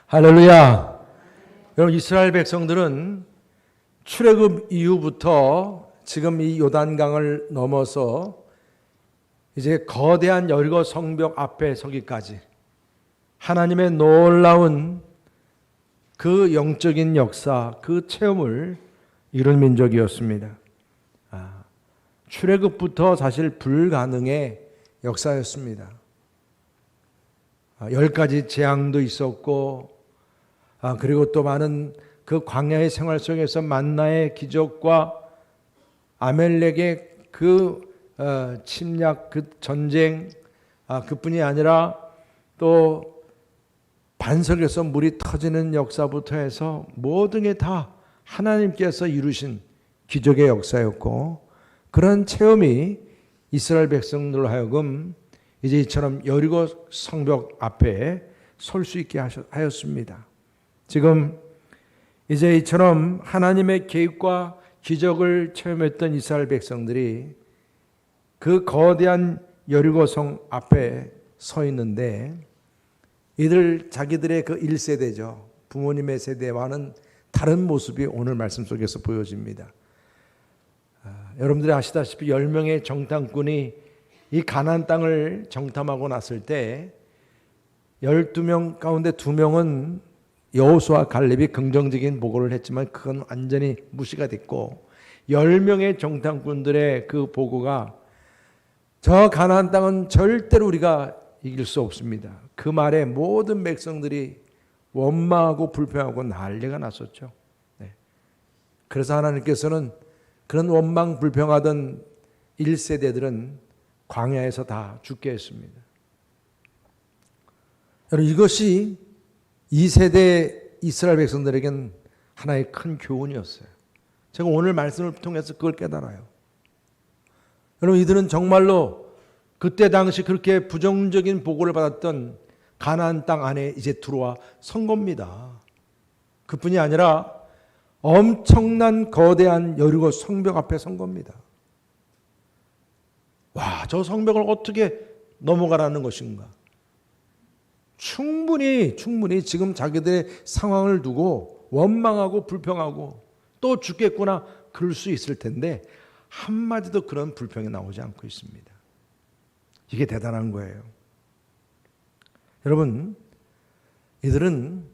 할렐루야. 여러분, 이스라엘 백성들은 출애굽 이후부터 지금 이 요단강을 넘어서 이제 거대한 여리고 성벽 앞에 서기까지 하나님의 놀라운 그 영적인 역사, 그 체험을 이룬 민족이었습니다. 출애굽부터 사실 불가능의 역사였습니다. 10가지 재앙도 있었고, 그리고 또 많은 그 광야의 생활 속에서 만나의 기적과 아멜렉의 그 침략, 그 전쟁, 그뿐이 아니라 또 반석에서 물이 터지는 역사부터 해서 모든 게 다 하나님께서 이루신 기적의 역사였고, 그런 체험이 이스라엘 백성들로 하여금 이제 이처럼 여리고 성벽 앞에 설 수 있게 하였습니다. 지금 이제 이처럼 하나님의 계획과 기적을 체험했던 이스라엘 백성들이 그 거대한 여리고성 앞에 서 있는데, 이들 자기들의 그 1세대죠. 부모님의 세대와는 다른 모습이 오늘 말씀 속에서 보여집니다. 여러분들이 아시다시피 10명의 정탐꾼이 이 가나안 땅을 정탐하고 났을 때 12명 가운데 2명은 여호수아 갈렙이 긍정적인 보고를 했지만 그건 완전히 무시가 됐고, 10명의 정탐꾼들의 그 보고가 저 가나안 땅은 절대로 우리가 이길 수 없습니다. 그 말에 모든 백성들이 원망하고 불평하고 난리가 났었죠. 그래서 하나님께서는 그런 원망 불평하던 1세대들은 광야에서 다 죽게 했습니다. 여러분, 이것이 2세대 이스라엘 백성들에겐 하나의 큰 교훈이었어요. 제가 오늘 말씀을 통해서 그걸 깨달아요. 여러분, 이들은 정말로 그때 당시 그렇게 부정적인 보고를 받았던 가나안 땅 안에 이제 들어와 선 겁니다. 그뿐이 아니라 엄청난 거대한 여리고 성벽 앞에 선 겁니다. 와, 저 성벽을 어떻게 넘어가라는 것인가? 충분히 지금 자기들의 상황을 두고 원망하고 불평하고 또 죽겠구나 그럴 수 있을 텐데 한마디도 그런 불평이 나오지 않고 있습니다. 이게 대단한 거예요. 여러분, 이들은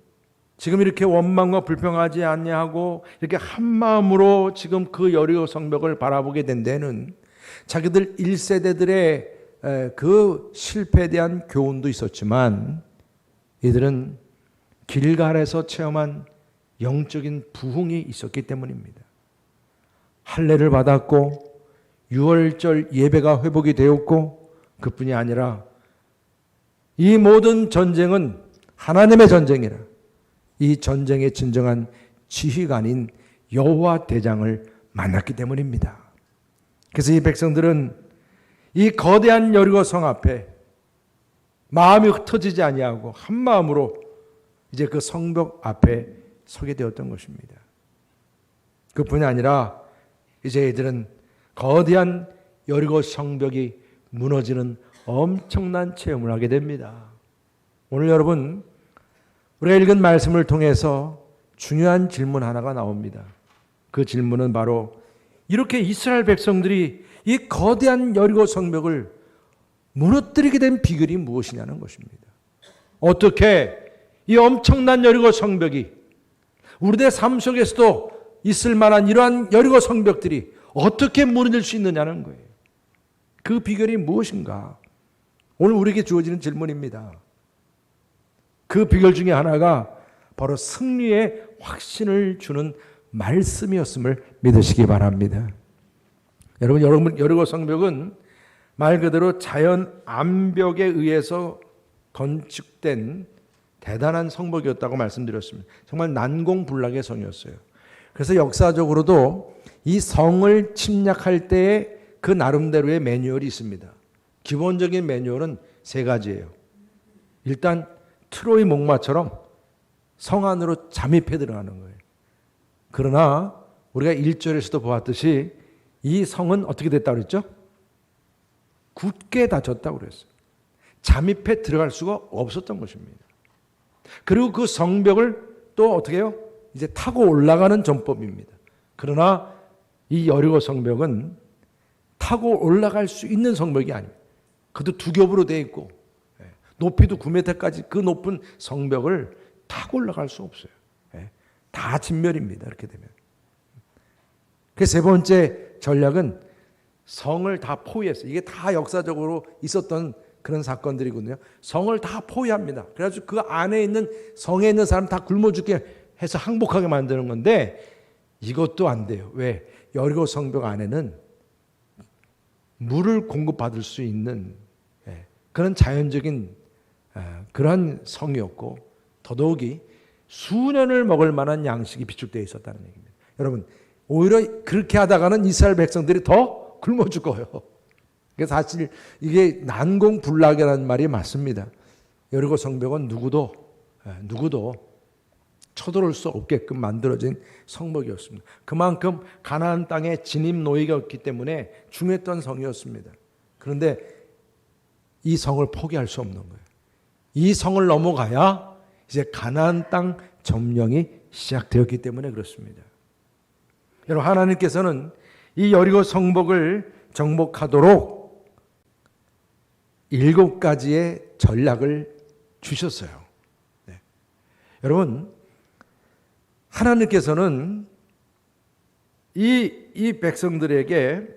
지금 이렇게 원망과 불평하지 않냐고 이렇게 한 마음으로 지금 그 여리고 성벽을 바라보게 된 데는 자기들 1세대들의 그 실패에 대한 교훈도 있었지만, 이들은 길갈에서 체험한 영적인 부흥이 있었기 때문입니다. 할례를 받았고 6월절 예배가 회복이 되었고, 그뿐이 아니라 이 모든 전쟁은 하나님의 전쟁이라 이 전쟁의 진정한 지휘관인 여호와 대장을 만났기 때문입니다. 그래서 이 백성들은 이 거대한 여리고 성 앞에 마음이 흩어지지 아니하고 한 마음으로 이제 그 성벽 앞에 서게 되었던 것입니다. 그뿐이 아니라 이제 이들은 거대한 여리고 성벽이 무너지는 엄청난 체험을 하게 됩니다. 오늘 여러분, 우리가 읽은 말씀을 통해서 중요한 질문 하나가 나옵니다. 그 질문은 바로 이렇게 이스라엘 백성들이 이 거대한 여리고 성벽을 무너뜨리게 된 비결이 무엇이냐는 것입니다. 어떻게 이 엄청난 여리고 성벽이 우리의 삶 속에서도 있을 만한 이러한 여리고 성벽들이 어떻게 무너질 수 있느냐는 거예요. 그 비결이 무엇인가? 오늘 우리에게 주어지는 질문입니다. 그 비결 중에 하나가 바로 승리의 확신을 주는 말씀이었음을 믿으시기 바랍니다. 여러분, 여리고 성벽은 말 그대로 자연 암벽에 의해서 건축된 대단한 성벽이었다고 말씀드렸습니다. 정말 난공불락의 성이었어요. 그래서 역사적으로도 이 성을 침략할 때의 그 나름대로의 매뉴얼이 있습니다. 기본적인 매뉴얼은 3가지예요. 일단 트로이 목마처럼 성 안으로 잠입해 들어가는 거예요. 그러나 우리가 1절에서도 보았듯이 이 성은 어떻게 됐다고 그랬죠? 굳게 닫혔다고 그랬어요. 잠입해 들어갈 수가 없었던 것입니다. 그리고 그 성벽을 또 어떻게 해요? 이제 타고 올라가는 전법입니다. 그러나 이 여리고 성벽은 타고 올라갈 수 있는 성벽이 아닙니다. 그것도 두 겹으로 되어 있고 높이도 9m까지 그 높은 성벽을 타고 올라갈 수 없어요. 다 진멸입니다. 이렇게 되면. 그 세 번째 전략은 성을 다 포위했어요. 이게 다 역사적으로 있었던 그런 사건들이거든요. 성을 다 포위합니다. 그래가지고 그 안에 있는 성에 있는 사람 다 굶어 죽게 해서 항복하게 만드는 건데 이것도 안 돼요. 왜? 여리고 성벽 안에는 물을 공급받을 수 있는 그런 자연적인 그런 성이었고 더더욱이 수년을 먹을 만한 양식이 비축되어 있었다는 얘기입니다. 여러분 오히려 그렇게 하다가는 이스라엘 백성들이 더 굶어 죽어요. 그래서 사실 이게 난공불락이라는 말이 맞습니다. 여리고 성벽은 누구도 쳐들어올 수 없게끔 만들어진 성벽이었습니다. 그만큼 가나안 땅에 진입 노예였기 때문에 중요했던 성이었습니다. 그런데 이 성을 포기할 수 없는 거예요. 이 성을 넘어가야 이제 가나안 땅 점령이 시작되었기 때문에 그렇습니다. 여러분 하나님께서는 이 여리고 성벽을 정복하도록 7가지의 전략을 주셨어요. 네. 여러분 하나님께서는 이 백성들에게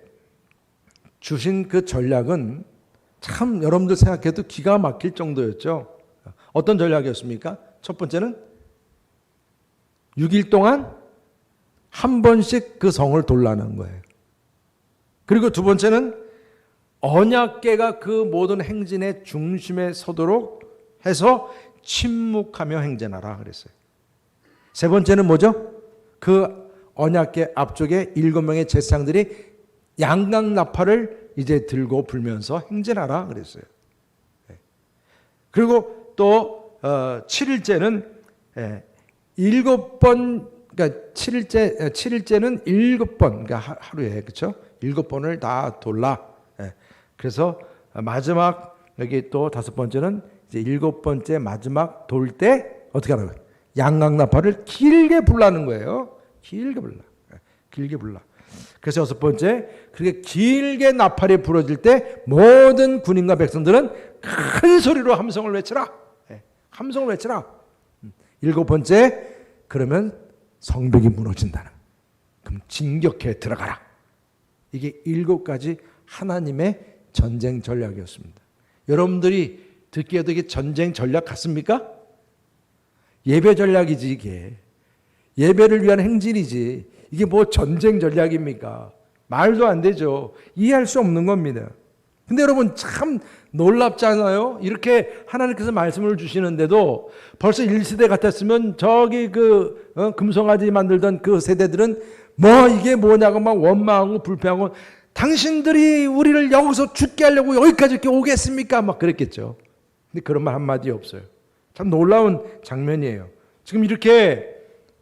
주신 그 전략은 참 여러분들 생각해도 기가 막힐 정도였죠. 어떤 전략이었습니까? 첫 번째는 6일 동안 한 번씩 그 성을 돌라는 거예요. 그리고 두 번째는 언약궤가 그 모든 행진의 중심에 서도록 해서 침묵하며 행진하라 그랬어요. 세 번째는 뭐죠? 그 언약궤 앞쪽에 7명의 제사장들이 양강나팔을 이제 들고 불면서 행진하라 그랬어요. 그리고 또 7일째는 7번, 그러니까 7일째는 7번, 그러니까 하루에 그렇죠? 7번을 다 돌라. 그래서 마지막 여기 또 5번째는 이제 7번째 마지막 돌 때 어떻게 하는 거예요? 양강나팔을 길게 불라는 거예요. 길게 불라. 길게 불라. 그래서 6번째, 그렇게 길게 나팔이 부러질 때 모든 군인과 백성들은 큰 소리로 함성을 외치라. 함성을 외치라. 7번째, 그러면 성벽이 무너진다는. 그럼 진격해 들어가라. 이게 7가지 하나님의 전쟁 전략이었습니다. 여러분들이 듣기에도 이게 전쟁 전략 같습니까? 예배 전략이지 이게. 예배를 위한 행진이지. 이게 뭐 전쟁 전략입니까? 말도 안 되죠. 이해할 수 없는 겁니다. 근데 여러분 참 놀랍잖아요. 이렇게 하나님께서 말씀을 주시는데도 벌써 1세대 같았으면 저기 금송아지 만들던 그 세대들은 뭐 이게 뭐냐고 막 원망하고 불평하고 당신들이 우리를 여기서 죽게 하려고 여기까지 이렇게 오겠습니까? 막 그랬겠죠. 근데 그런 말 한마디 없어요. 참 놀라운 장면이에요. 지금 이렇게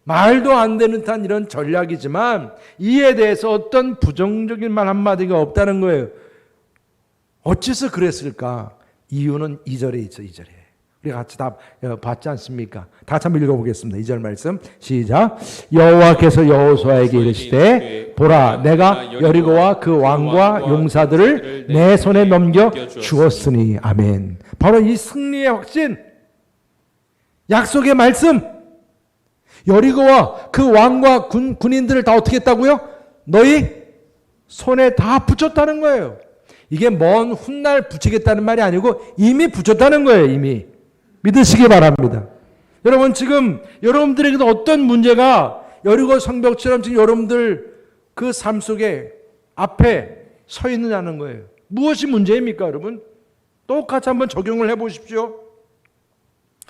말도 안 되는 듯한 이런 전략이지만 이에 대해서 어떤 부정적인 말 한마디가 없다는 거예요. 어째서 그랬을까? 이유는 2절에 있어. 2절에. 우리 같이 다 봤지 않습니까? 다 같이 한번 읽어보겠습니다. 2절 말씀 시작. 여호와께서 여호수아에게 이르시되 보라 내가 여리고와 그 왕과 용사들을 내 손에 넘겨 주었으니. 아멘. 바로 이 승리의 확신, 약속의 말씀. 여리고와 그 왕과 군인들을 다 어떻게 했다고요? 너희 손에 다 붙였다는 거예요. 이게 먼 훗날 붙이겠다는 말이 아니고 이미 붙였다는 거예요. 이미. 믿으시기 바랍니다. 여러분 지금 여러분들에게도 어떤 문제가 여리고 성벽처럼 지금 여러분들 그 삶 속에 앞에 서 있느냐는 거예요. 무엇이 문제입니까 여러분? 똑같이 한번 적용을 해보십시오.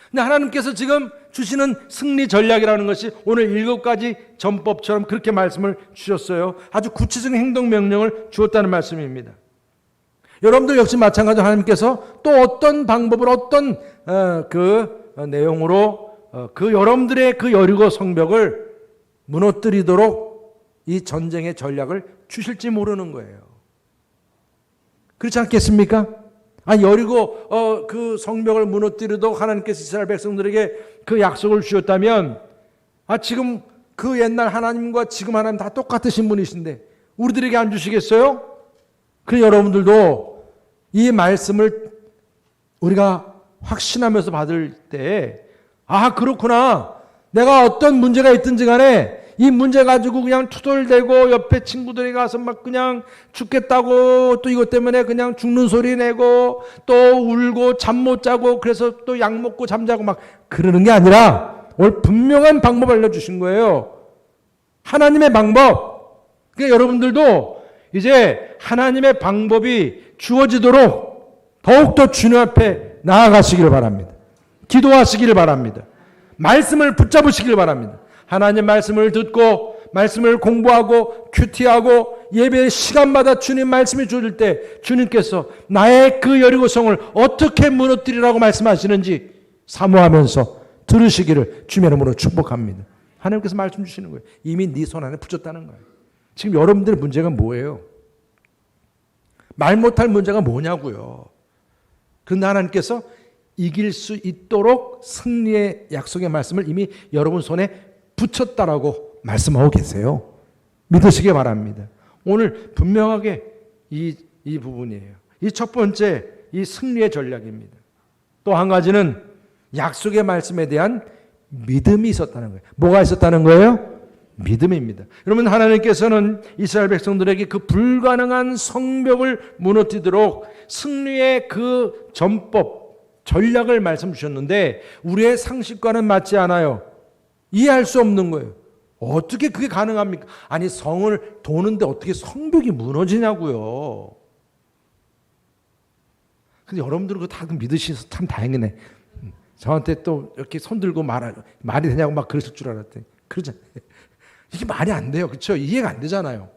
근데 하나님께서 지금 주시는 승리 전략이라는 것이 오늘 7가지 전법처럼 그렇게 말씀을 주셨어요. 아주 구체적인 행동 명령을 주었다는 말씀입니다. 여러분들 역시 마찬가지로 하나님께서 또 어떤 방법으로 어떤 그 내용으로 그 여러분들의 그 여리고 성벽을 무너뜨리도록 이 전쟁의 전략을 주실지 모르는 거예요. 그렇지 않겠습니까? 여리고 그 성벽을 무너뜨리도록 하나님께서 이스라엘 백성들에게 그 약속을 주셨다면 지금 그 옛날 하나님과 지금 하나님 다 똑같으신 분이신데 우리들에게 안 주시겠어요? 그래서 여러분들도 이 말씀을 우리가 확신하면서 받을 때 그렇구나. 내가 어떤 문제가 있든지 간에 이 문제 가지고 그냥 투덜대고 옆에 친구들이 가서 막 그냥 죽겠다고 또 이것 때문에 그냥 죽는 소리 내고 또 울고 잠 못 자고 그래서 또 약 먹고 잠자고 막 그러는 게 아니라 오늘 분명한 방법을 알려주신 거예요. 하나님의 방법. 그러니까 여러분들도 이제 하나님의 방법이 주어지도록 더욱더 주님 앞에 나아가시기를 바랍니다. 기도하시기를 바랍니다. 말씀을 붙잡으시기를 바랍니다. 하나님 말씀을 듣고 말씀을 공부하고 큐티하고 예배 시간마다 주님 말씀이 주어질 때 주님께서 나의 그 여리고성을 어떻게 무너뜨리라고 말씀하시는지 사모하면서 들으시기를 주님의 이름으로 축복합니다. 하나님께서 말씀 주시는 거예요. 이미 네 손 안에 붙였다는 거예요. 지금 여러분들의 문제가 뭐예요? 말 못할 문제가 뭐냐고요. 그런데 하나님께서 이길 수 있도록 승리의 약속의 말씀을 이미 여러분 손에 붙였다라고 말씀하고 계세요. 믿으시기 바랍니다. 오늘 분명하게 이 부분이에요. 이 첫 번째 이 승리의 전략입니다. 또 한 가지는 약속의 말씀에 대한 믿음이 있었다는 거예요. 뭐가 있었다는 거예요? 믿음입니다. 여러분 하나님께서는 이스라엘 백성들에게 그 불가능한 성벽을 무너뜨리도록 승리의 그 전법, 전략을 말씀 주셨는데 우리의 상식과는 맞지 않아요. 이해할 수 없는 거예요. 어떻게 그게 가능합니까? 아니 성을 도는데 어떻게 성벽이 무너지냐고요. 근데 여러분들은 그거 다 믿으셔서 참 다행이네. 저한테 또 이렇게 손들고 말이 되냐고 막 그랬을 줄 알았더니 그러잖아요. 이게 말이 안 돼요. 그렇죠? 이해가 안 되잖아요.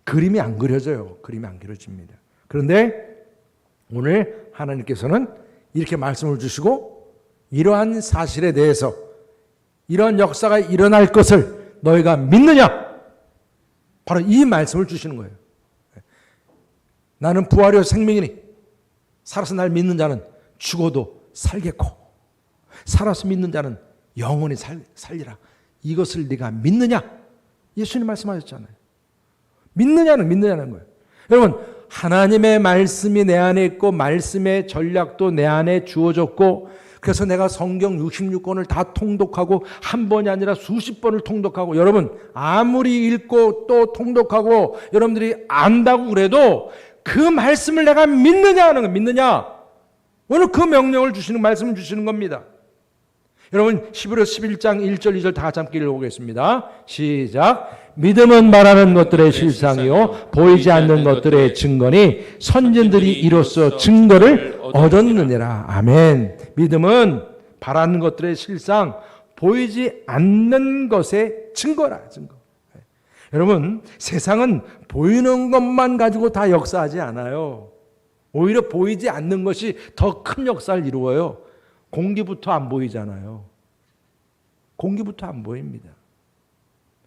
그림이 안 그려져요. 그림이 안 그려집니다. 그런데 오늘 하나님께서는 이렇게 말씀을 주시고 이러한 사실에 대해서 이러한 역사가 일어날 것을 너희가 믿느냐? 바로 이 말씀을 주시는 거예요. 나는 부활이요 생명이니 살아서 날 믿는 자는 죽어도 살겠고 살아서 믿는 자는 영원히 살리라. 이것을 네가 믿느냐? 예수님 말씀하셨잖아요. 믿느냐는 거예요. 여러분 하나님의 말씀이 내 안에 있고 말씀의 전략도 내 안에 주어졌고 그래서 내가 성경 66권을 다 통독하고 한 번이 아니라 수십 번을 통독하고 여러분 아무리 읽고 또 통독하고 여러분들이 안다고 그래도 그 말씀을 내가 믿느냐 하는 거 믿느냐? 오늘 그 명령을 주시는 말씀을 주시는 겁니다. 여러분 히브리서 11장 1절 2절 다 같이 함께 읽어보겠습니다. 시작. 믿음은 말하는 것들의 실상이요 보이지 않는 것들의 증거니 선진들이 이로써 증거를 얻었느니라. 아멘. 믿음은 바라는 것들의 실상, 보이지 않는 것의 증거라. 증거. 여러분 세상은 보이는 것만 가지고 다 역사하지 않아요. 오히려 보이지 않는 것이 더 큰 역사를 이루어요. 공기부터 안 보이잖아요. 공기부터 안 보입니다.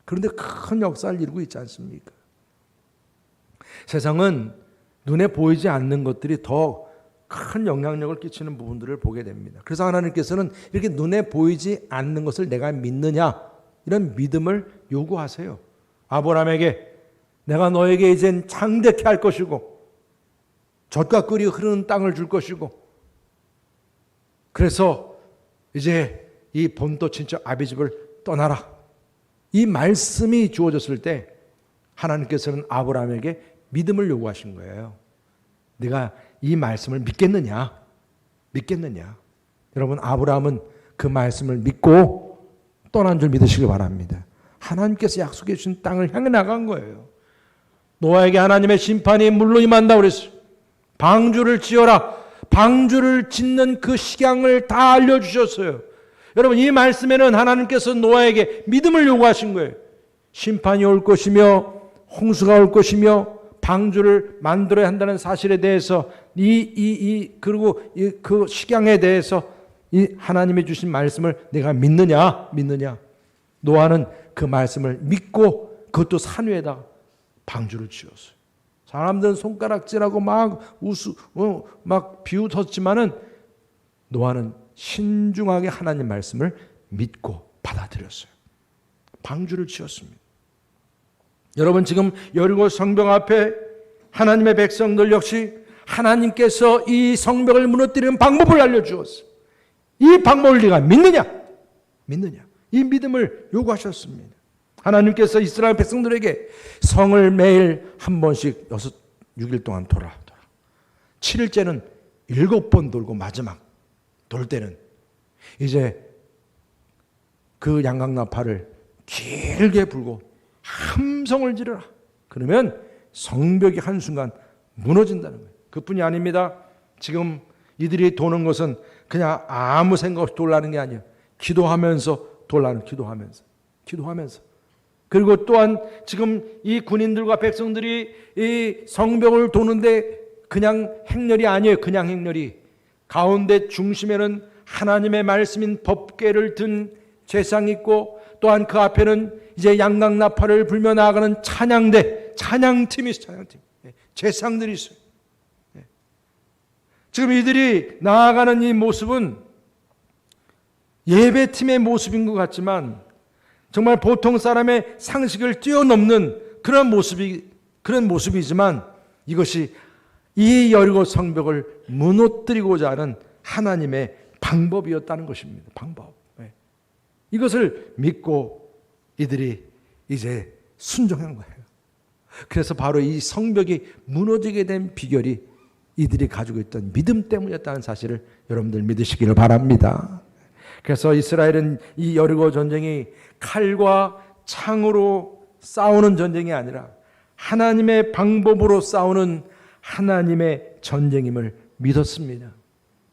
그런데 큰 역사를 이루고 있지 않습니까? 세상은 눈에 보이지 않는 것들이 더 큰 영향력을 끼치는 부분들을 보게 됩니다. 그래서 하나님께서는 이렇게 눈에 보이지 않는 것을 내가 믿느냐 이런 믿음을 요구하세요. 아브라함에게 내가 너에게 이젠 창대케 할 것이고 젖과 꿀이 흐르는 땅을 줄 것이고 그래서 이제 이 본토 친척 아비집을 떠나라. 이 말씀이 주어졌을 때 하나님께서는 아브라함에게 믿음을 요구하신 거예요. 네가 이 말씀을 믿겠느냐? 믿겠느냐? 여러분 아브라함은 그 말씀을 믿고 떠난 줄 믿으시길 바랍니다. 하나님께서 약속해 주신 땅을 향해 나간 거예요. 노아에게 하나님의 심판이 물로 임한다고 그랬어요. 방주를 지어라. 방주를 짓는 그 식양을 다 알려주셨어요. 여러분 이 말씀에는 하나님께서 노아에게 믿음을 요구하신 거예요. 심판이 올 것이며 홍수가 올 것이며 방주를 만들어야 한다는 사실에 대해서 그리고 그 식양에 대해서 이 하나님이 주신 말씀을 내가 믿느냐? 노아는 그 말씀을 믿고 그것도 산 위에다가 방주를 지었어요. 사람들은 손가락질하고 막 비웃었지만은 노아는 신중하게 하나님 말씀을 믿고 받아들였어요. 방주를 지었습니다. 여러분, 지금 여리고 성벽 앞에 하나님의 백성들 역시 하나님께서 이 성벽을 무너뜨리는 방법을 알려주었어요. 이 방법을 네가 믿느냐? 이 믿음을 요구하셨습니다. 하나님께서 이스라엘 백성들에게 성을 매일 한 번씩 6일 동안 돌아. 7일째는 7번 돌고 마지막 돌 때는 이제 그 양각나팔을 길게 불고 함성을 지르라. 그러면 성벽이 한순간 무너진다는 거예요. 그뿐이 아닙니다. 지금 이들이 도는 것은 그냥 아무 생각 없이 돌라는 게 아니에요. 기도하면서 돌라는, 기도하면서. 그리고 또한 지금 이 군인들과 백성들이 이 성벽을 도는데 그냥 행렬이 아니에요. 그냥 행렬이. 가운데 중심에는 하나님의 말씀인 법궤를 든 제상이 있고, 또한 그 앞에는 이제 양각나팔을 불며 나아가는 찬양팀이 있어요. 찬양팀. 제상들이 있어요. 지금 이들이 나아가는 이 모습은 예배팀의 모습인 것 같지만 정말 보통 사람의 상식을 뛰어넘는 그런 모습이지만 이것이 이 여리고 성벽을 무너뜨리고자 하는 하나님의 방법이었다는 것입니다. 방법. 이것을 믿고 이들이 이제 순종한 거예요. 그래서 바로 이 성벽이 무너지게 된 비결이 이들이 가지고 있던 믿음 때문이었다는 사실을 여러분들 믿으시기를 바랍니다. 그래서 이스라엘은 이 여리고 전쟁이 칼과 창으로 싸우는 전쟁이 아니라 하나님의 방법으로 싸우는 하나님의 전쟁임을 믿었습니다.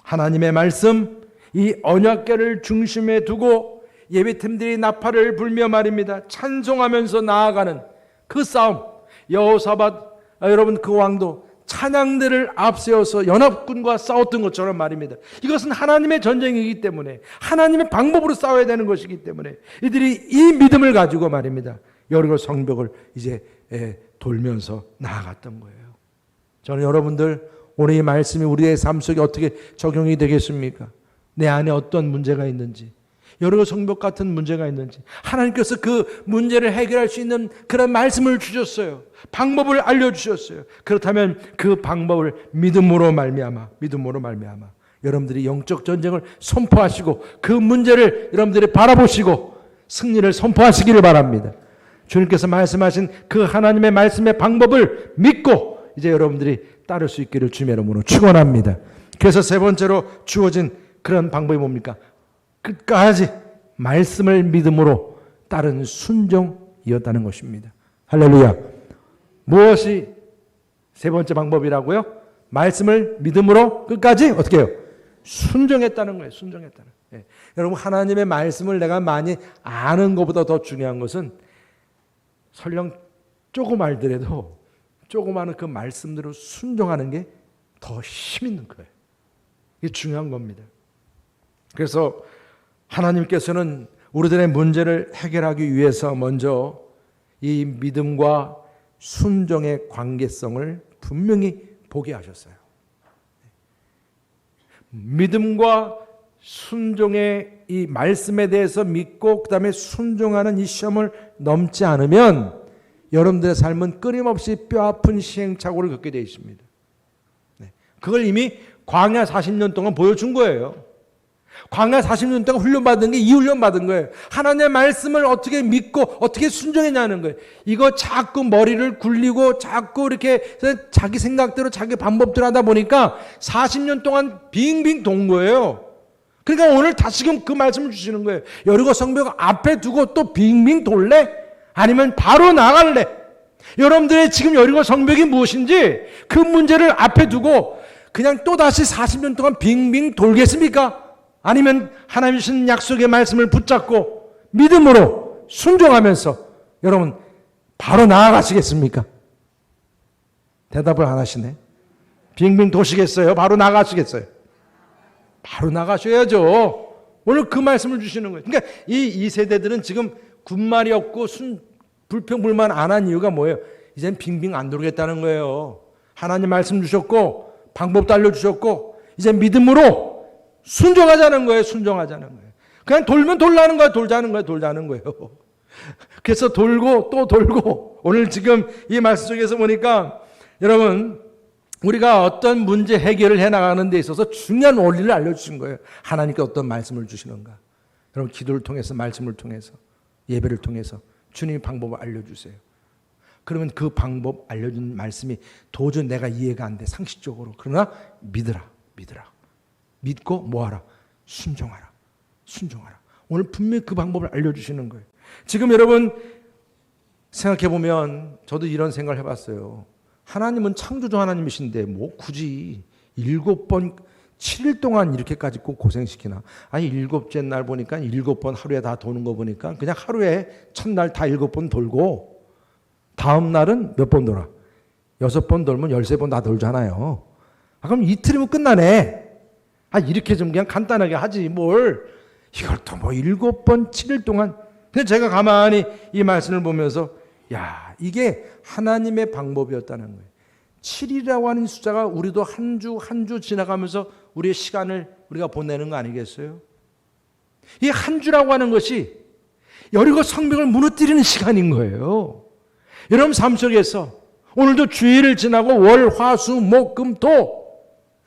하나님의 말씀, 이 언약궤를 중심에 두고 예배팀들이 나팔을 불며 말입니다. 찬송하면서 나아가는 그 싸움. 여호사밧, 여러분 그 왕도 찬양대를 앞세워서 연합군과 싸웠던 것처럼 말입니다. 이것은 하나님의 전쟁이기 때문에 하나님의 방법으로 싸워야 되는 것이기 때문에 이들이 이 믿음을 가지고 말입니다. 여리고 성벽을 이제 돌면서 나아갔던 거예요. 저는 여러분들 오늘 이 말씀이 우리의 삶 속에 어떻게 적용이 되겠습니까? 내 안에 어떤 문제가 있는지, 여리고 성벽 같은 문제가 있는지 하나님께서 그 문제를 해결할 수 있는 그런 말씀을 주셨어요. 방법을 알려주셨어요. 그렇다면 그 방법을 믿음으로 말미암아 여러분들이 영적 전쟁을 선포하시고 그 문제를 여러분들이 바라보시고 승리를 선포하시기를 바랍니다. 주님께서 말씀하신 그 하나님의 말씀의 방법을 믿고 이제 여러분들이 따를 수 있기를 주님의 이름으로 축원합니다. 그래서 세 번째로 주어진 그런 방법이 뭡니까? 끝까지 말씀을 믿음으로 따른 순종이었다는 것입니다. 할렐루야. 무엇이 세 번째 방법이라고요? 말씀을 믿음으로 끝까지 어떻게 해요? 순종했다는 거예요. 순종했다는. 여러분, 하나님의 말씀을 내가 많이 아는 것보다 더 중요한 것은 설령 조금 알더라도 조그마한 그 말씀대로 순종하는 게 더 힘 있는 거예요. 이게 중요한 겁니다. 그래서 하나님께서는 우리들의 문제를 해결하기 위해서 먼저 이 믿음과 순종의 관계성을 분명히 보게 하셨어요. 믿음과 순종의 이 말씀에 대해서 믿고 그 다음에 순종하는 이 시험을 넘지 않으면 여러분들의 삶은 끊임없이 뼈아픈 시행착오를 겪게 되어 있습니다. 그걸 이미 광야 40년 동안 보여준 거예요. 광야 40년 동안 훈련받은 게 이 훈련받은 거예요. 하나님의 말씀을 어떻게 믿고 어떻게 순종했냐는 거예요. 이거 자꾸 머리를 굴리고 자꾸 이렇게 자기 생각대로 자기 방법대로 하다 보니까 40년 동안 빙빙 돈 거예요. 그러니까 오늘 다시금 그 말씀을 주시는 거예요. 여리고 성벽 앞에 두고 또 빙빙 돌래? 아니면 바로 나갈래? 여러분들의 지금 여리고 성벽이 무엇인지 그 문제를 앞에 두고 그냥 또다시 40년 동안 빙빙 돌겠습니까? 아니면 하나님 주신 약속의 말씀을 붙잡고 믿음으로 순종하면서 여러분 바로 나아가시겠습니까? 대답을 안 하시네. 빙빙 도시겠어요? 바로 나가시겠어요? 바로 나가셔야죠. 오늘 그 말씀을 주시는 거예요. 그러니까 이 세대들은 지금 군말이 없고 불평불만 안 한 이유가 뭐예요? 이젠 빙빙 안 돌겠다는 거예요. 하나님 말씀 주셨고 방법도 알려주셨고 이제 믿음으로 순종하자는 거예요. 순종하자는 거예요. 그냥 돌면 돌라는 거예요. 돌자는 거예요. 그래서 돌고 또 돌고 오늘 지금 이 말씀 속에서 보니까 여러분 우리가 어떤 문제 해결을 해나가는 데 있어서 중요한 원리를 알려주신 거예요. 하나님께 어떤 말씀을 주시는가. 여러분 기도를 통해서 말씀을 통해서 예배를 통해서 주님의 방법을 알려주세요. 그러면 그 방법 알려준 말씀이 도저히 내가 이해가 안 돼. 상식적으로. 그러나 믿으라. 믿고 뭐하라? 순종하라. 오늘 분명히 그 방법을 알려주시는 거예요. 지금 여러분 생각해보면 저도 이런 생각을 해봤어요. 하나님은 창조주 하나님이신데 뭐 굳이 7번 7일 동안 이렇게까지 꼭 고생시키나. 아니 7째 날 보니까 7번 하루에 다 도는 거 보니까 그냥 하루에 첫날 다 7번 돌고 다음 날은 몇 번 돌아? 6번 돌면 13번 다 돌잖아요. 그럼 이틀이면 끝나네. 이렇게 좀 그냥 간단하게 하지 뭘. 이걸 또 뭐 7번 7일 동안. 근데 제가 가만히 이 말씀을 보면서 야, 이게 하나님의 방법이었다는 거예요. 7이라고 하는 숫자가 우리도 한 주 지나가면서 우리의 시간을 우리가 보내는 거 아니겠어요? 이 한 주라고 하는 것이 여리고 성벽을 무너뜨리는 시간인 거예요. 여러분 삶 속에서 오늘도 주일을 지나고 월, 화, 수, 목, 금, 토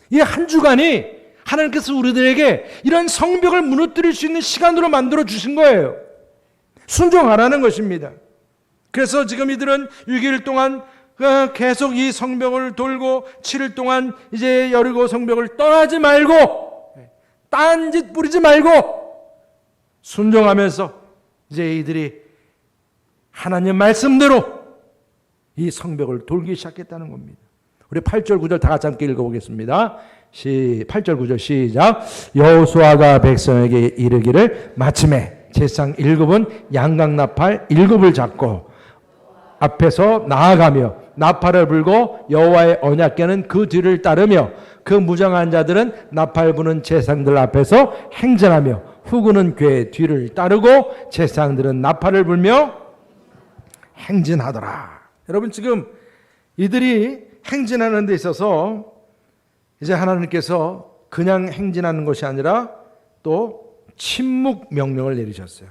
이 한 주간이 하나님께서 우리들에게 이런 성벽을 무너뜨릴 수 있는 시간으로 만들어 주신 거예요. 순종하라는 것입니다. 그래서 지금 이들은 6일 동안 계속 이 성벽을 돌고 7일 동안 이제 여리고 성벽을 떠나지 말고 딴짓 부리지 말고 순종하면서 이제 이들이 하나님 말씀대로 이 성벽을 돌기 시작했다는 겁니다. 우리 8절 9절 다 같이 함께 읽어보겠습니다. 8절 9절 시작. 여호수아가 백성에게 이르기를 마침에 제사장 7은 양각나팔 7을 잡고 앞에서 나아가며 나팔을 불고 여호와의 언약궤는 그 뒤를 따르며 그 무장한 자들은 나팔 부는 제사장들 앞에서 행진하며 후구는 궤 뒤를 따르고 제사장들은 나팔을 불며 행진하더라. 여러분 지금 이들이 행진하는 데 있어서 이제 하나님께서 그냥 행진하는 것이 아니라 또 침묵 명령을 내리셨어요.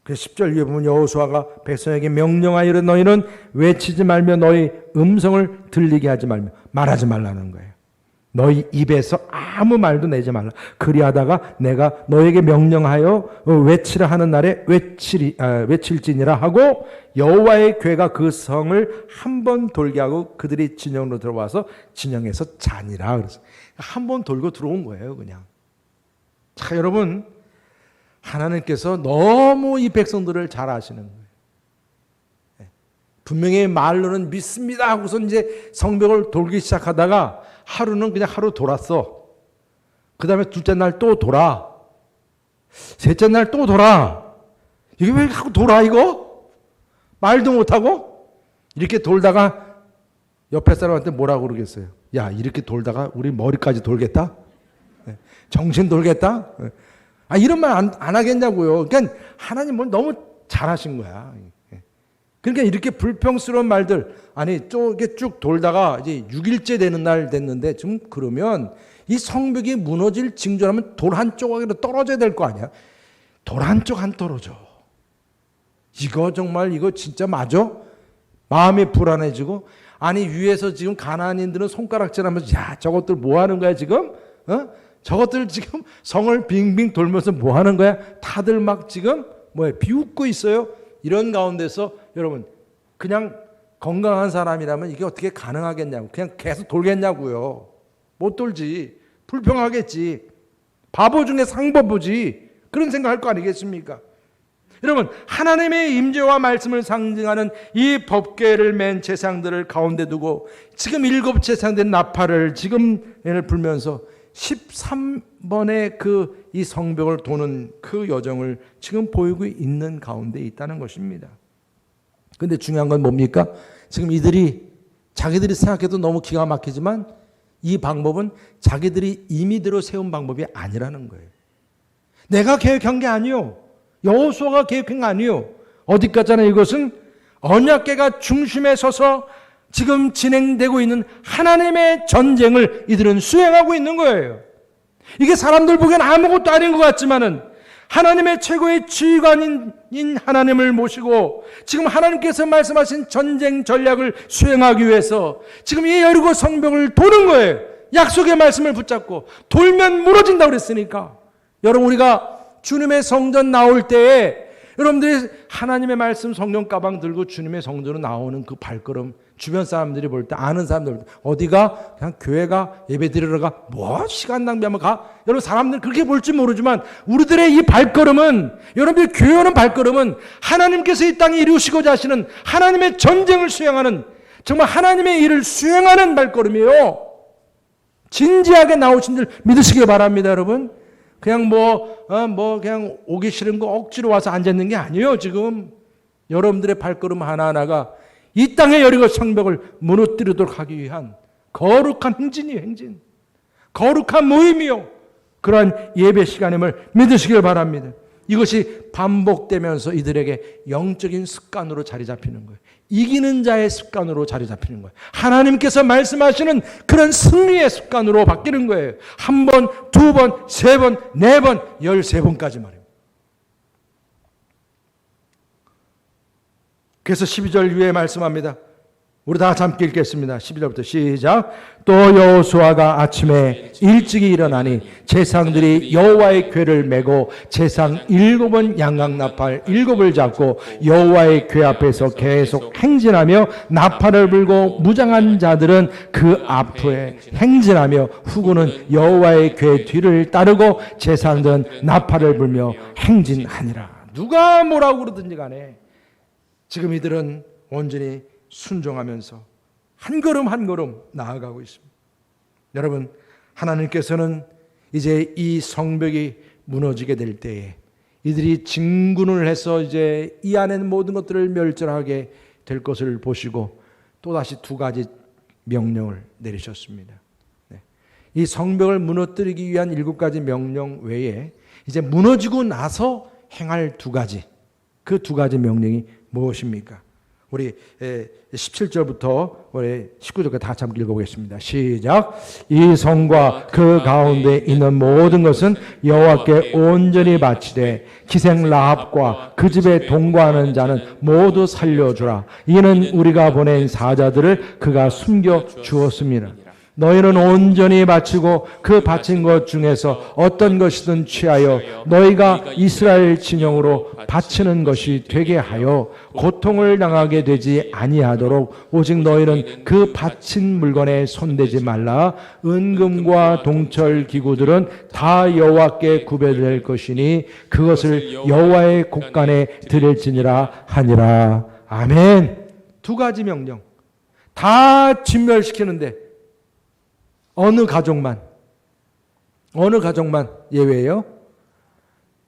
그래서 10절 위에 보면 여호수아가 백성에게 명령하여 너희는 외치지 말며 너희 음성을 들리게 하지 말며 말하지 말라는 거예요. 너희 입에서 아무 말도 내지 말라. 그리하다가 내가 너에게 명령하여 외치라 하는 날에 외칠지니라 하고 여호와의 궤가 그 성을 한 번 돌게 하고 그들이 진영으로 들어와서 진영에서 자니라. 그래서 한 번 돌고 들어온 거예요, 그냥. 자, 여러분 하나님께서 너무 이 백성들을 잘 아시는 거예요. 분명히 말로는 믿습니다 하고서 이제 성벽을 돌기 시작하다가 하루는 그냥 하루 돌았어. 그 다음에 둘째 날 또 돌아. 셋째 날 또 돌아. 이게 왜 자꾸 돌아 이거? 말도 못하고? 이렇게 돌다가 옆에 사람한테 뭐라고 그러겠어요? 야, 이렇게 돌다가 우리 머리까지 돌겠다? 정신 돌겠다? 이런 말 안 하겠냐고요. 그러니까 하나님은 너무 잘하신 거야. 그러니까 이렇게 불평스러운 말들, 아니 쪼개 쭉 돌다가 이제 6일째 되는 날 됐는데 지금 그러면 이 성벽이 무너질 징조라면 돌 한 조각이라도 떨어져야 될 거 아니야? 돌 한 쪽 안 떨어져. 이거 정말 이거 진짜 맞아? 마음이 불안해지고, 아니 위에서 지금 가나안인들은 손가락질하면서 야 저것들 뭐 하는 거야 지금? 저것들 지금 성을 빙빙 돌면서 뭐 하는 거야? 다들 막 지금 비웃고 있어요. 이런 가운데서 여러분 그냥 건강한 사람이라면 이게 어떻게 가능하겠냐고. 그냥 계속 돌겠냐고요. 못 돌지. 불평하겠지. 바보 중에 상바보지. 그런 생각할 거 아니겠습니까? 여러분 하나님의 임재와 말씀을 상징하는 이 법궤를 맨 제사장들을 가운데 두고 지금 7제사장된 나팔을 지금 불면서 13번의 이 성벽을 도는 그 여정을 지금 보이고 있는 가운데 있다는 것입니다. 그런데 중요한 건 뭡니까? 지금 이들이 자기들이 생각해도 너무 기가 막히지만 이 방법은 자기들이 임의대로 세운 방법이 아니라는 거예요. 내가 계획한 게 아니요. 여호수아가 계획한 게 아니요. 어디 갔잖아요. 이것은 언약궤가 중심에 서서 지금 진행되고 있는 하나님의 전쟁을 이들은 수행하고 있는 거예요. 이게 사람들 보기엔 아무것도 아닌 것 같지만은 하나님의 최고의 지휘관인 하나님을 모시고 지금 하나님께서 말씀하신 전쟁 전략을 수행하기 위해서 지금 이 여리고 성벽을 도는 거예요. 약속의 말씀을 붙잡고 돌면 무너진다고 그랬으니까. 여러분, 우리가 주님의 성전 나올 때에 여러분들이 하나님의 말씀 성령 가방 들고 주님의 성전으로 나오는 그 발걸음, 주변 사람들이 볼 때, 아는 사람들 볼 때, 어디가? 그냥 교회가 예배 드리러 가? 뭐 시간 낭비하면 가? 여러분, 사람들 그렇게 볼지 모르지만 우리들의 이 발걸음은, 여러분들이 교회 오는 발걸음은 하나님께서 이 땅에 이루시고자 하시는 하나님의 전쟁을 수행하는, 정말 하나님의 일을 수행하는 발걸음이에요. 진지하게 나오신 줄 믿으시기 바랍니다, 여러분. 그냥 그냥 오기 싫은 거 억지로 와서 앉아있는 게 아니에요, 지금. 여러분들의 발걸음 하나하나가 이 땅의 여리고 성벽을 무너뜨리도록 하기 위한 거룩한 행진이에요, 행진. 거룩한 모임이요. 그러한 예배 시간임을 믿으시길 바랍니다. 이것이 반복되면서 이들에게 영적인 습관으로 자리 잡히는 거예요. 이기는 자의 습관으로 자리 잡히는 거예요. 하나님께서 말씀하시는 그런 승리의 습관으로 바뀌는 거예요. 한 번, 두 번, 세 번, 네 번, 13번까지 말입니다. 그래서 12절 위에 말씀합니다. 우리 다 함께 읽겠습니다. 12절부터 시작. 또 여호수아가 아침에 일찍이 일어나니 제사장들이 여호와의 궤를 메고 제사장 7은 양각나팔 7을 잡고 여호와의 궤 앞에서 계속 행진하며 나팔을 불고 무장한 자들은 그 앞에 행진하며 후군은 여호와의 궤 뒤를 따르고 제사장들은 나팔을 불며 행진하니라. 누가 뭐라고 그러든지 간에 지금 이들은 온전히 순종하면서 한 걸음 한 걸음 나아가고 있습니다. 여러분, 하나님께서는 이제 이 성벽이 무너지게 될 때에 이들이 진군을 해서 이제 이 안에 있는 모든 것들을 멸절하게 될 것을 보시고 또다시 두 가지 명령을 내리셨습니다. 이 성벽을 무너뜨리기 위한 7가지 명령 외에 이제 무너지고 나서 행할 두 가지, 그 두 가지 명령이 무엇입니까? 우리 17절부터 우리 19절까지 다 함께 읽어보겠습니다. 시작. 이 성과 그 가운데 있는 모든 것은 여호와께 온전히 바치되 기생 라합과 그 집에 동거하는 자는 모두 살려주라. 이는 우리가 보낸 사자들을 그가 숨겨 주었습니다. 너희는 온전히 바치고 그 바친 것 중에서 어떤 것이든 취하여 너희가 이스라엘 진영으로 바치는 것이 되게 하여 고통을 당하게 되지 아니하도록 오직 너희는 그 바친 물건에 손대지 말라. 은금과 동철 기구들은 다 여호와께 구별될 것이니 그것을 여호와의 곳간에 드릴지니라 하니라. 아멘. 두 가지 명령 다 진멸시키는데 어느 가족만 예외예요?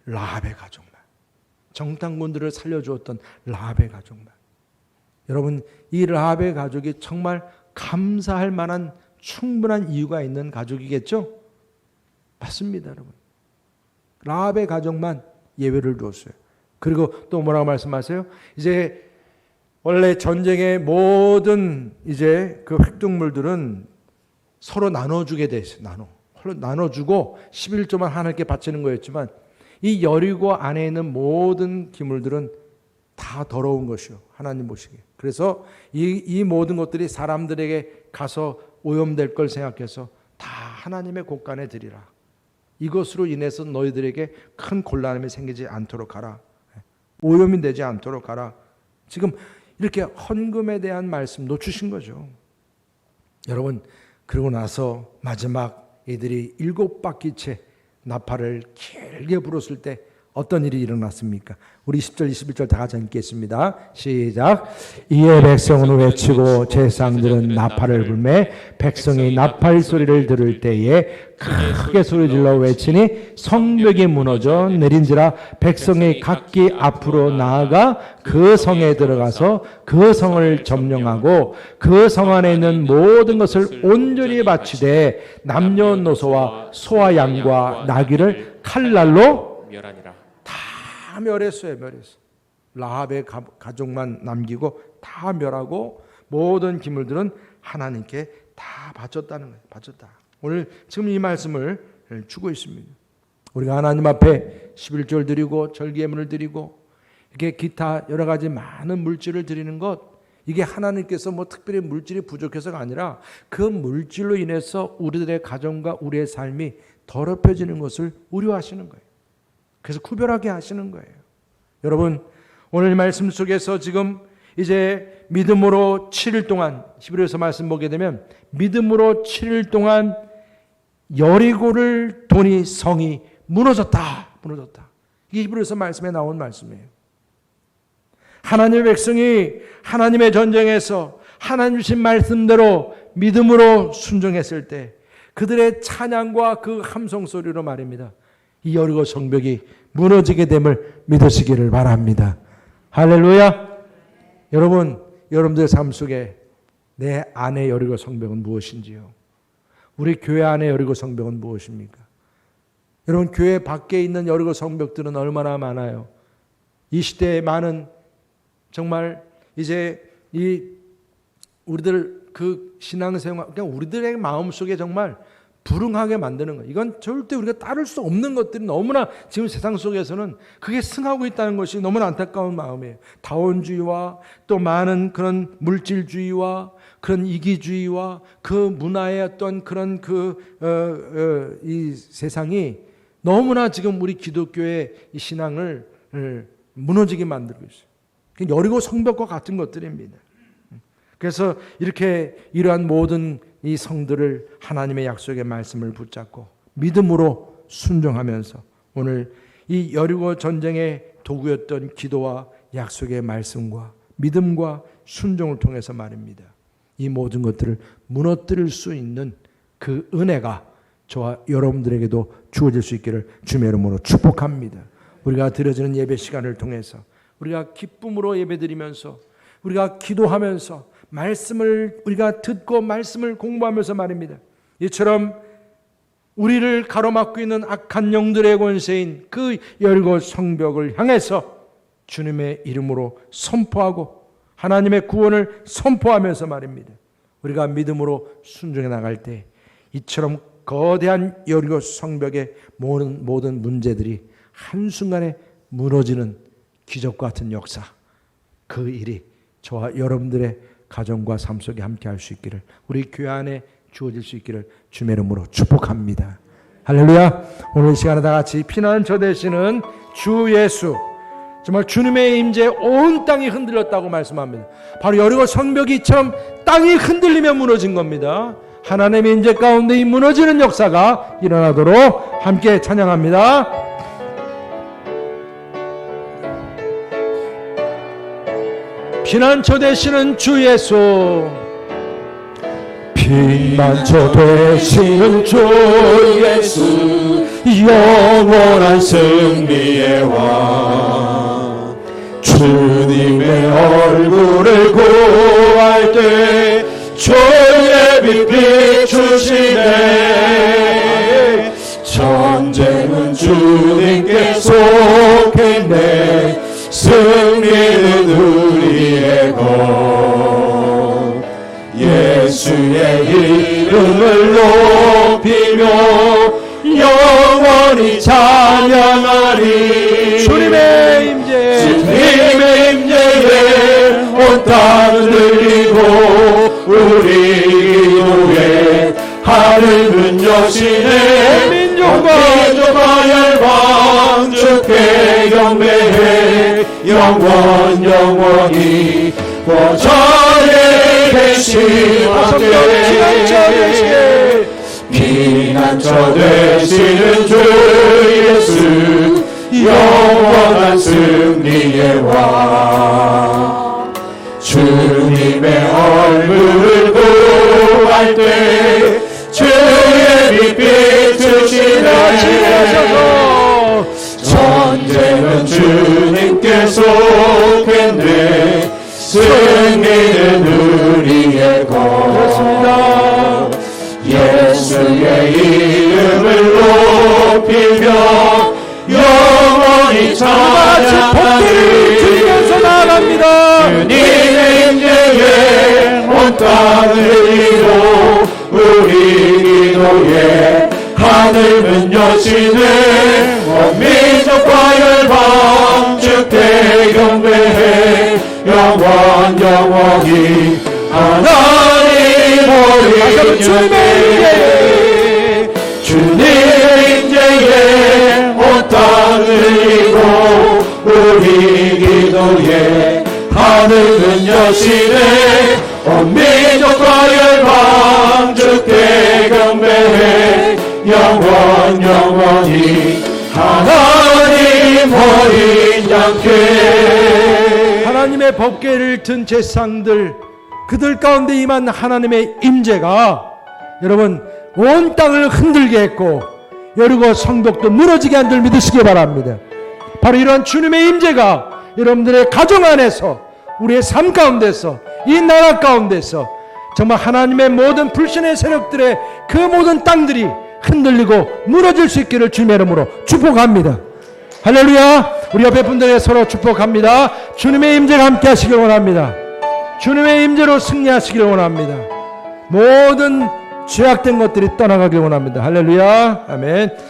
라합의 가족만. 정탐꾼들을 살려주었던 라합의 가족만. 여러분, 이 라합의 가족이 정말 감사할 만한 충분한 이유가 있는 가족이겠죠? 맞습니다, 여러분. 라합의 가족만 예외를 두었어요. 그리고 또 뭐라고 말씀하세요? 이제 원래 전쟁의 모든 이제 그 획득물들은 서로 나눠주게 돼 있어요. 나눠주고 11조만 하나님께 바치는 거였지만 이 여리고 안에 있는 모든 기물들은 다 더러운 것이요. 하나님 보시기에. 그래서 이 모든 것들이 사람들에게 가서 오염될 걸 생각해서 다 하나님의 곳간에 드리라. 이것으로 인해서 너희들에게 큰 곤란함이 생기지 않도록 하라. 오염이 되지 않도록 하라. 지금 이렇게 헌금에 대한 말씀 놓치신 거죠. 여러분, 그러고 나서 마지막 이들이 7바퀴째 나팔을 길게 불었을 때 어떤 일이 일어났습니까? 우리 10절 21절 다 같이 읽겠습니다. 시작. 이에 백성은 외치고 제사장들은 나팔을 불매 백성이 나팔 소리를 들을 때에 크게 소리질러 외치니 성벽이 무너져 내린지라. 백성이 각기 앞으로 나아가 그 성에 들어가서 그 성을 점령하고 그 성 안에 있는 모든 것을 온전히 바치되 남녀노소와 소와 양과 나귀를 칼날로 멸하니라. 다 멸했어요. 라합의 가족만 남기고 다 멸하고 모든 기물들은 하나님께 다 바쳤다는 거예요. 바쳤다. 오늘 지금 이 말씀을 주고 있습니다. 우리가 하나님 앞에 11조를 드리고 절기예물을 드리고 이렇게 기타 여러 가지 많은 물질을 드리는 것, 이게 하나님께서 뭐 특별히 물질이 부족해서가 아니라 그 물질로 인해서 우리들의 가정과 우리의 삶이 더럽혀지는 것을 우려하시는 거예요. 그래서 구별하게 하시는 거예요. 여러분, 오늘 말씀 속에서 지금 이제 믿음으로 7일 동안, 히브리서 말씀 보게 되면 믿음으로 7일 동안 여리고를 도니 성이 무너졌다. 이게 히브리서 말씀에 나온 말씀이에요. 하나님의 백성이 하나님의 전쟁에서 하나님 주신 말씀대로 믿음으로 순종했을 때 그들의 찬양과 그 함성 소리로 말입니다, 이 여리고 성벽이 무너지게 됨을 믿으시기를 바랍니다. 할렐루야. 여러분, 여러분들의 삶 속에 내 안의 여리고 성벽은 무엇인지요? 우리 교회 안의 여리고 성벽은 무엇입니까? 여러분, 교회 밖에 있는 여리고 성벽들은 얼마나 많아요. 이 시대에 많은 정말 이제 이 우리들 그 신앙생활, 그냥 우리들의 마음속에 정말 불응하게 만드는 거예요. 이건 절대 우리가 따를 수 없는 것들이 너무나 지금 세상 속에서는 그게 승하고 있다는 것이 너무나 안타까운 마음이에요. 다원주의와 또 많은 그런 물질주의와 그런 이기주의와 그 문화의 어떤 그런 이 세상이 너무나 지금 우리 기독교의 이 신앙을 무너지게 만들고 있어요. 여리고 성벽과 같은 것들입니다. 그래서 이렇게 이러한 모든 이 성들을 하나님의 약속의 말씀을 붙잡고 믿음으로 순종하면서 오늘 이 여리고 전쟁의 도구였던 기도와 약속의 말씀과 믿음과 순종을 통해서 말입니다, 이 모든 것들을 무너뜨릴 수 있는 그 은혜가 저와 여러분들에게도 주어질 수 있기를 주의 이름으로 축복합니다. 우리가 드려지는 예배 시간을 통해서 우리가 기쁨으로 예배드리면서 우리가 기도하면서 말씀을 우리가 듣고 말씀을 공부하면서 말입니다, 이처럼 우리를 가로막고 있는 악한 영들의 권세인 그 여리고 성벽을 향해서 주님의 이름으로 선포하고 하나님의 구원을 선포하면서 말입니다, 우리가 믿음으로 순종해 나갈 때 이처럼 거대한 여리고 성벽의 모든 문제들이 한순간에 무너지는 기적 같은 역사, 그 일이 저와 여러분들의 가정과 삶 속에 함께 할 수 있기를, 우리 교회 안에 주어질 수 있기를 주의 이름으로 축복합니다. 할렐루야. 오늘 이 시간에 다 같이 피난처 되시는 주 예수, 정말 주님의 임재에 온 땅이 흔들렸다고 말씀합니다. 바로 여리고 성벽이처럼 땅이 흔들리며 무너진 겁니다. 하나님의 임재 가운데 이 무너지는 역사가 일어나도록 함께 찬양합니다. 피난처 되시는 주 예수, 피난처 되시는 주 예수, 영원한 승리의 왕, 주님의 얼굴을 구할 때 주의 빛 비추시네, 전쟁은 주님께 속했네, 승리는 우리의 것, 예수의 이름을 높이며 영원히 찬양하리. 주님의 임재에 온 땅을 들리고 우리 기도에 하늘은 여시네, 민족과 열방 주께 경배해, 영원히 보좌에 계시하되, 피난처 되시는 주 예수, 영원한 승리의 왕, 주님의 얼굴을 구할 때 주의 빛 비추시네, 전쟁은 주님께 속했네, 승리는 우리의 것, 예수의 이름을 높이며 영원히 찬양하리. 주님의 임재에 온 땅을 이루 우리 기도에 하늘문 여시네 온 민족과 열방 주께 경배해 영원히 하나님 우리 주님의 임재에 온 땅을 이루 우리 기도에 하늘문 여시네 온 민족과 열방 주께 경배해 영원히 하나님 어린 양께 하나님의 법궤를 든 제사장들 그들 가운데 임한 하나님의 임재가 여러분 온 땅을 흔들게 했고 여리고 성벽도 무너지게 한 줄 믿으시기 바랍니다. 바로 이러한 주님의 임재가 여러분들의 가정 안에서 우리의 삶 가운데서 이 나라 가운데서 정말 하나님의 모든 불신의 세력들의 그 모든 땅들이 흔들리고 무너질 수 있기를 주님의 이름으로 축복합니다. 할렐루야. 우리 옆에 분들에게 서로 축복합니다. 주님의 임재가 함께 하시길 원합니다. 주님의 임재로 승리하시길 원합니다. 모든 죄악된 것들이 떠나가길 원합니다. 할렐루야. 아멘.